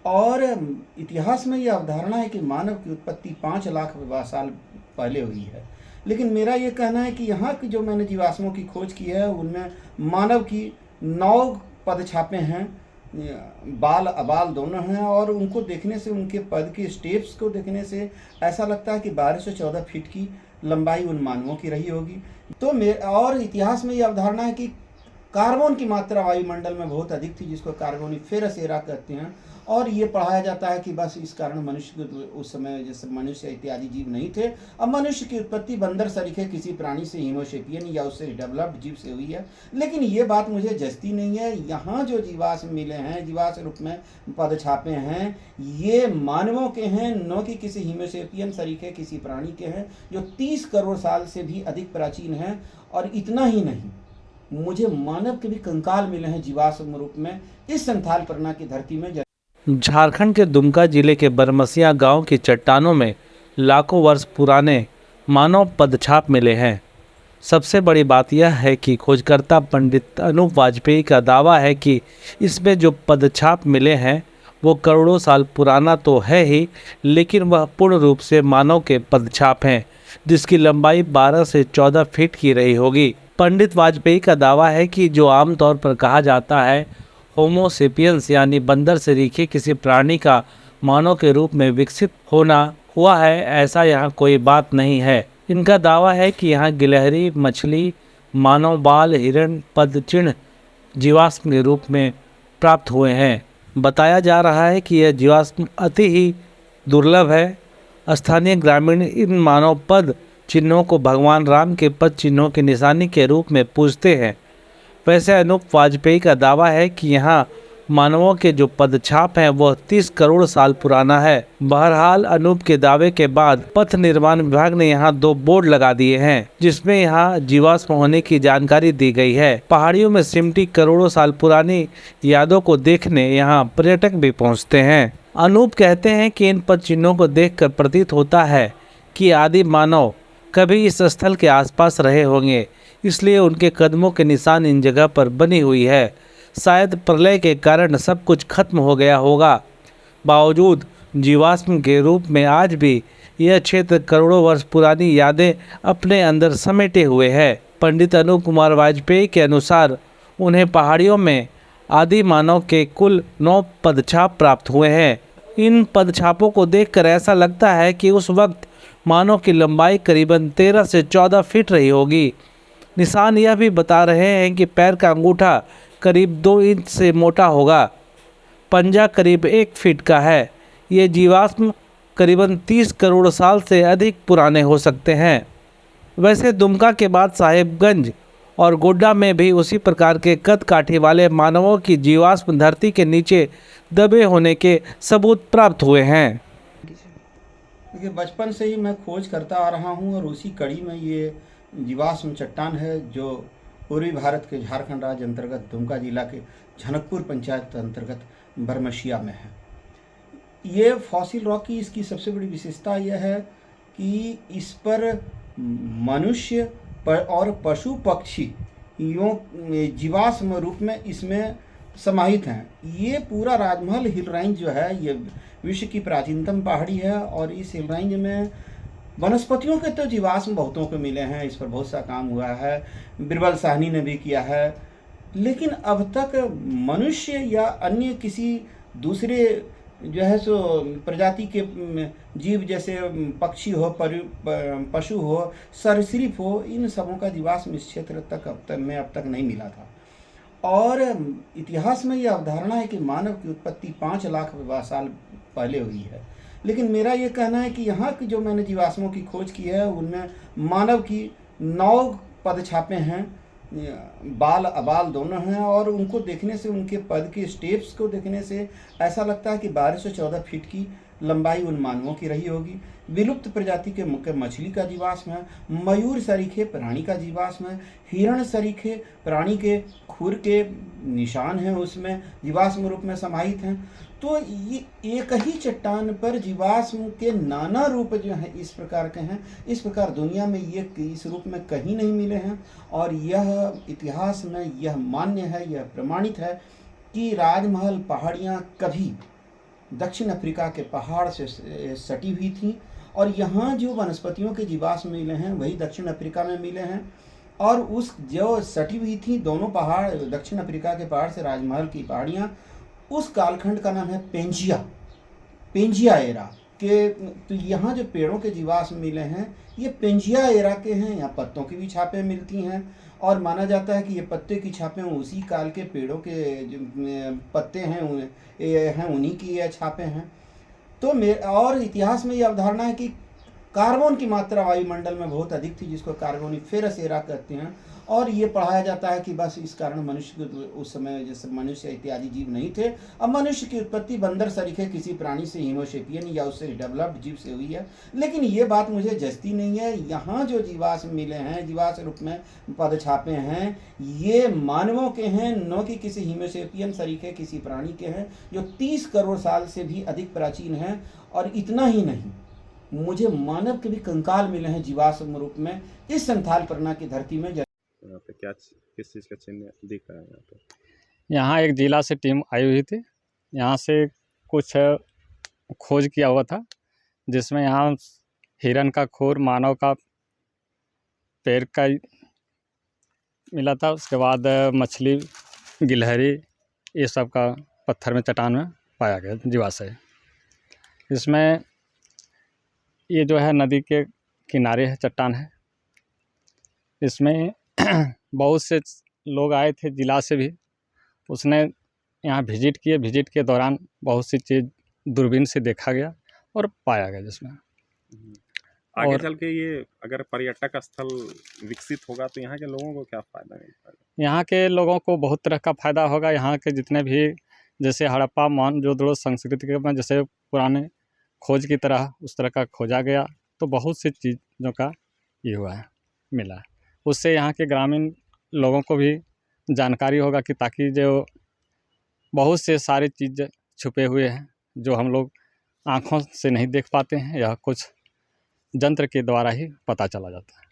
और इतिहास में ये अवधारणा है कि मानव की उत्पत्ति 5 लाख साल पहले हुई है। लेकिन मेरा ये कहना है कि यहाँ की जो मैंने जीवाश्मों की खोज की है उनमें मानव की 9 पदछापें हैं, बाल अबाल दोनों हैं, और उनको देखने से, उनके पद के स्टेप्स को देखने से ऐसा लगता है कि 12 से 14 फीट की लंबाई उन मानवों की रही होगी। तो और इतिहास में ये अवधारणा है कि कार्बन की मात्रा वायुमंडल में बहुत अधिक थी, जिसको कार्बोनिफेरस एरा कहते हैं, और ये पढ़ाया जाता है कि बस इस कारण मनुष्य उस समय जैसे मनुष्य इत्यादि जीव नहीं थे। अब मनुष्य की उत्पत्ति बंदर सरीखे किसी प्राणी से, होमोसेपियन या उससे डेवलप्ड जीव से हुई है। लेकिन ये बात मुझे जचती नहीं है। यहाँ जो जीवाश्म मिले हैं, जीवाश्म रूप में पदछापे हैं, ये मानवों के हैं, न कि किसी होमोसेपियन सरीखे किसी प्राणी के हैं, जो 30 करोड़ साल से भी अधिक प्राचीन हैं। और इतना ही नहीं, मुझे मानव के भी कंकाल मिले हैं जीवाश्म रूप में इस संथाल परना की धरती में। झारखंड के दुमका जिले के बरमसिया गांव की चट्टानों में लाखों वर्ष पुराने मानव पदछाप मिले हैं। सबसे बड़ी बात यह है कि खोजकर्ता पंडित अनूप वाजपेयी का दावा है कि इसमें जो पदछाप मिले हैं वो करोड़ों साल पुराना तो है ही, लेकिन वह पूर्ण रूप से मानव के पदछाप हैं, जिसकी लंबाई 12 से 14 फीट की रही होगी। पंडित वाजपेयी का दावा है कि जो आमतौर पर कहा जाता है होमोसेपियंस यानी बंदर सरीखे किसी प्राणी का मानव के रूप में विकसित होना हुआ है, ऐसा यहाँ कोई बात नहीं है। इनका दावा है कि यहाँ गिलहरी, मछली, मानव बाल, हिरण पद चिन्ह जीवाश्म के रूप में प्राप्त हुए हैं। बताया जा रहा है कि यह जीवाश्म अति ही दुर्लभ है। स्थानीय ग्रामीण इन मानव पद चिन्हों को भगवान राम के पद चिन्हों की निशानी के रूप में पूजते हैं। वैसे अनूप वाजपेयी का दावा है कि यहाँ मानवों के जो पदछाप हैं वह 30 करोड़ साल पुराना है। बहरहाल अनूप के दावे के बाद पथ निर्माण विभाग ने यहाँ 2 बोर्ड लगा दिए हैं, जिसमें यहाँ जीवाश्म होने की जानकारी दी गई है। पहाड़ियों में सिमटी करोड़ों साल पुरानी यादों को देखने यहाँ पर्यटक भी पहुँचते हैं। अनूप कहते हैं कि इन पद चिन्हों को देखकर प्रतीत होता है कि आदि मानव कभी इस स्थल के आसपास रहे होंगे, इसलिए उनके कदमों के निशान इन जगह पर बनी हुई है। शायद प्रलय के कारण सब कुछ खत्म हो गया होगा। बावजूद जीवाश्म के रूप में आज भी यह क्षेत्र करोड़ों वर्ष पुरानी यादें अपने अंदर समेटे हुए है। पंडित अनूप कुमार वाजपेयी के अनुसार उन्हें पहाड़ियों में आदि मानव के कुल 9 पदछाप प्राप्त हुए हैं। इन पदछापों को देखकर ऐसा लगता है कि उस वक्त मानव की लंबाई करीबन 13 से 14 फीट रही होगी। निशान यह भी बता रहे हैं कि पैर का अंगूठा करीब 2 इंच से मोटा होगा, पंजा करीब 1 फीट का है। ये जीवाश्म करीबन 30 करोड़ साल से अधिक पुराने हो सकते हैं। वैसे दुमका के बाद साहेबगंज और गोड्डा में भी उसी प्रकार के कद काठी वाले मानवों की जीवाश्म धरती के नीचे दबे होने के सबूत प्राप्त हुए हैं। देखिए, बचपन से ही मैं खोज करता आ रहा हूँ, और उसी कड़ी में ये जीवाश्म चट्टान है जो पूर्वी भारत के झारखंड राज्य अंतर्गत दुमका जिला के झनकपुर पंचायत अंतर्गत बरमसिया में है। ये फॉसिल रॉक की इसकी सबसे बड़ी विशेषता यह है कि इस पर मनुष्य और पशु पक्षी जीवाश्म रूप में इसमें समाहित हैं। ये पूरा राजमहल हिल रेंज जो है ये विश्व की प्राचीनतम पहाड़ी है, और इस हिल रेंज में वनस्पतियों के तो जीवाश्म बहुतों को मिले हैं। इस पर बहुत सा काम हुआ है, बिरबल साहनी ने भी किया है, लेकिन अब तक मनुष्य या अन्य किसी दूसरे जो है सो प्रजाति के जीव जैसे पक्षी हो, पशु हो, सरीसृप हो, इन सबों का जीवाश्म इस क्षेत्र तक अब तक नहीं मिला था। और इतिहास में यह अवधारणा है कि मानव की उत्पत्ति 5 लाख साल पहले हुई है। लेकिन मेरा ये कहना है कि यहाँ की जो मैंने जीवाश्मों की खोज की है उनमें मानव की 9 पदछापें हैं, बाल अबाल दोनों हैं, और उनको देखने से, उनके पद के स्टेप्स को देखने से ऐसा लगता है कि 12 से 14 फीट की लंबाई उन मानवों की रही होगी। विलुप्त प्रजाति के मुख्य मछली का जीवाश्म है, मयूर सरीखे प्राणी का जीवाश्म है, हिरण सरीखे प्राणी के खुर के निशान हैं उसमें जीवाश्म रूप में समाहित हैं। तो ये एक ही चट्टान पर जीवाश्म के नाना रूप जो हैं इस प्रकार के हैं। इस प्रकार दुनिया में ये इस रूप में कहीं नहीं मिले हैं, और यह इतिहास में यह मान्य है, यह प्रमाणित है कि राजमहल पहाड़ियाँ कभी दक्षिण अफ्रीका के पहाड़ से सटी हुई थी, और यहाँ जो वनस्पतियों के जीवाश्म मिले हैं वही दक्षिण अफ्रीका में मिले हैं। और उस जो सटी हुई थी दोनों पहाड़, दक्षिण अफ्रीका के पहाड़ से राजमहल की पहाड़ियाँ, उस कालखंड का नाम है पेंजिया एरा के। तो यहाँ जो पेड़ों के जीवाश्म मिले हैं ये पेंजिया एरा के हैं। यहाँ पत्तों की भी छापें मिलती हैं, और माना जाता है कि ये पत्ते की छापें उसी काल के पेड़ों के जो पत्ते हैं उन्हीं की ये छापें हैं। तो और इतिहास में ये अवधारणा है कि कार्बन की मात्रा वायुमंडल में बहुत अधिक थी, जिसको कार्बोनिफेरस एरा कहते हैं। और ये पढ़ाया जाता है कि बस इस कारण मनुष्य उस समय जैसे मनुष्य इत्यादि जीव नहीं थे। अब मनुष्य की उत्पत्ति बंदर सरीखे किसी प्राणी से, हीमोसेपियन या उससे डेवलप्ड जीव से हुई है। लेकिन ये बात मुझे जचती नहीं है। यहाँ जो जीवाश्म मिले हैं, जीवाश्म रूप में पदछापे हैं, ये मानवों के हैं, न कि किसी हीमोसेपियन सरीखे किसी प्राणी के हैं, जो 30 करोड़ साल से भी अधिक प्राचीन हैं। और इतना ही नहीं, मुझे मानव के भी कंकाल मिले हैं जीवाश्म रूप में इस संथाल परना की धरती में। यहाँ पे क्या किस चीज़ का चिन्ह दिख रहा है यहाँ पे? यहाँ एक जिला से टीम आई हुई थी। यहाँ से कुछ खोज किया हुआ था, जिसमें यहाँ हिरन का खुर, मानव का पैर का मिला था। उसके बाद मछली, गिलहरी, ये सब का पत्थर में, चट्टान में पाया गया जीवाश्म। इसमें ये जो है नदी के किनारे है, चट्टान है। इसमें बहुत से लोग आए थे जिला से भी, उसने यहाँ विजिट किए। विजिट के दौरान बहुत सी चीज़ दूरबीन से देखा गया और पाया गया जिसमें। आगे और चल के ये अगर पर्यटक स्थल विकसित होगा तो यहाँ के लोगों को क्या फ़ायदा मिलेगा? यहाँ के लोगों को बहुत तरह का फ़ायदा होगा। यहाँ के जितने भी, जैसे हड़प्पा मोहनजोदड़ो संस्कृति के में जैसे पुराने खोज की तरह उस तरह का खोजा गया, तो बहुत सी चीज़ों का ये हुआ है, मिला है। उससे यहाँ के ग्रामीण लोगों को भी जानकारी होगा कि ताकि जो बहुत से सारे चीज़ छुपे हुए हैं जो हम लोग आँखों से नहीं देख पाते हैं, यह कुछ यंत्र के द्वारा ही पता चला जाता है।